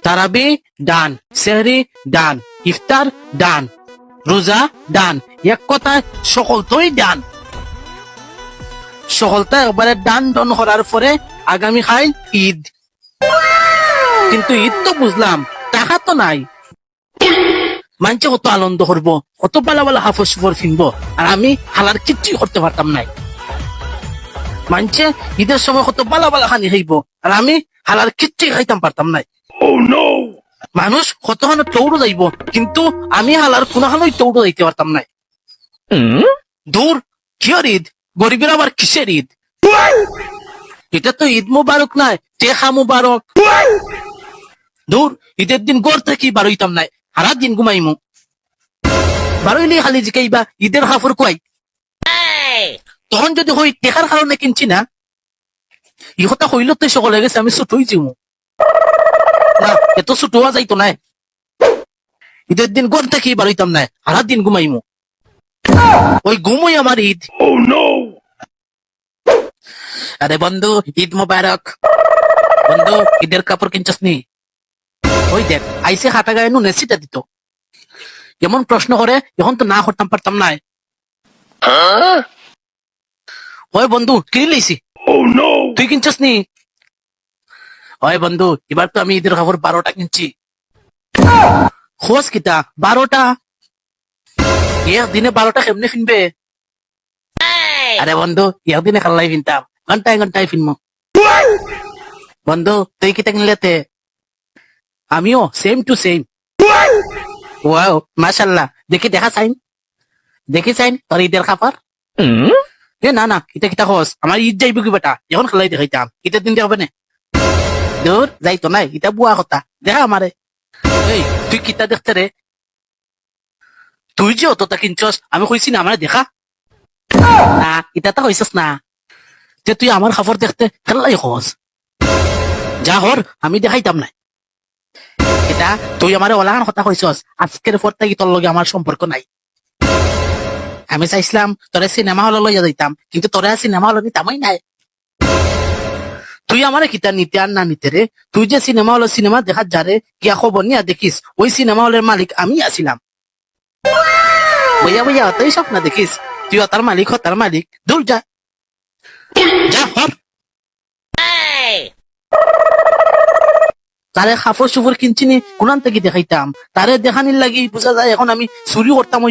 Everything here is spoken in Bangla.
তারাবি ডান, সেহরি ডান, ইফতার ডান, রোজা ডান, এক কথায় সকলটাই ডান। সকলটা একবারে ডান ডন করার পরে আগামী খাইল ঈদ। কিন্তু ঈদ তো বুঝলাম, টাকা তো নাই। মানুষে কত আনন্দ করবো, কত ভালো ভালো হাফর সুফর কিনবো, আর আমি হালার কিচ্ছুই করতে পারতাম নাই। মানুষে ঈদের সময় কত ভালো ভালো খানি খাইব, আর আমি হালার কিচ্ছুই খাইতাম পারতাম নাই। মানুষ কতখানে টৌড়ো যাইব, কিন্তু আমি হালার কোনখানোই টৌড়ো যাইতে পারতাম নাই। দূর, কিয়র ঈদ? গরিবের আবার কিসের ঈদ? এটা তো ঈদ মুবারক নয়, টেহা মুবারক। দূর, ঈদের দিন গড় থেকে বারোইতাম নাই, সারা দিন ঘুমাইমু। বারোইলে খালি জিকাইবা ঈদের হাফর কয়। তখন যদি হই টেকার কারণে কিনছি না, ই কথা হইল তো সকলে গেছে আমি ছোট হয়ে যাবো না, এত ছোট হওয়া যাইতো নাই। ঈদের দিন গড় থেকে বারোইতাম নাই, সারা দিন ঘুমাইমু। ওই ঘুমই আমার ঈদ। আরে বন্ধু, ঈদ মোবারক। বন্ধু, ঈদের কাপড় কিনছস নি? ওই দেখ আইসে হাতা গায়ে নুনে ছিটা দিত। এমন প্রশ্ন করে, এখন তো না করতাম পারতাম না। ওই বন্ধু, কিনে লইছি। তুই কিনছস নি? ওই বন্ধু, এবার তো আমি ঈদের কাপড় 12টা কিনছি। খোঁজ কিতা 12টা? একদিনে 12টা কেমনে কিনবে? আরে বন্ধু, একদিনে খাল্লাই কিনতাম, ঘন্টায় ঘন্টায় কিনবো। বন্ধু, তুই কিতা কিনলেতে? আমিও সেম টু সেম। ওয়াও, মাশাল্লাহ। দেখি দেখা চাইন, দেখি চাইন তোর ঈদের কাপড়। এ না না, এটা কিতা খোঁজ, আমার ঈদ যাইব কি বেটা, এখন খেলাই দেখাইতাম, ঈদের দিন দেখবে না। দূর, যাইতো নাই, এটা বুয়া কথা, দেখা আমারে। এই তুই কিতা দেখতে রে? তুই যে অতটা কিনছস, আমি কইছি না আমার দেখা? না, এটা তো কইছস না যে তুই আমার কাপড় দেখতে খেলাই খোঁজ। যা হর, আমি দেখাইতাম না। এটা তুই আমার ওলাগান কথা কইছস, আজকের পর থেকে তোর লগে আমার সম্পর্ক নাই। আমি চাইছিলাম তোরে সিনেমা হল লইয়া যাইতাম, কিন্তু তোরে সিনেমা হল নিতামই নাই। তুই আমার কিতা নিতে আর না নিতে রে? তুই যে সিনেমা হল সিনেমা দেখার যারে গিয়া খবর নিয়া দেখিস, ওই সিনেমা হলের মালিক আমি আছিলাম। বইয়া বইয়া অতই স্বপ্ন দেখিস, তুই তার মালিক তার মালিক। দূর যা, যা হর। তারে কাপড় সুপড় কিনছিনি, কোনান থেকে দেখাইতাম, তারে দেখানির লাগি বোঝা যায় এখন আমি চুরি করতাম।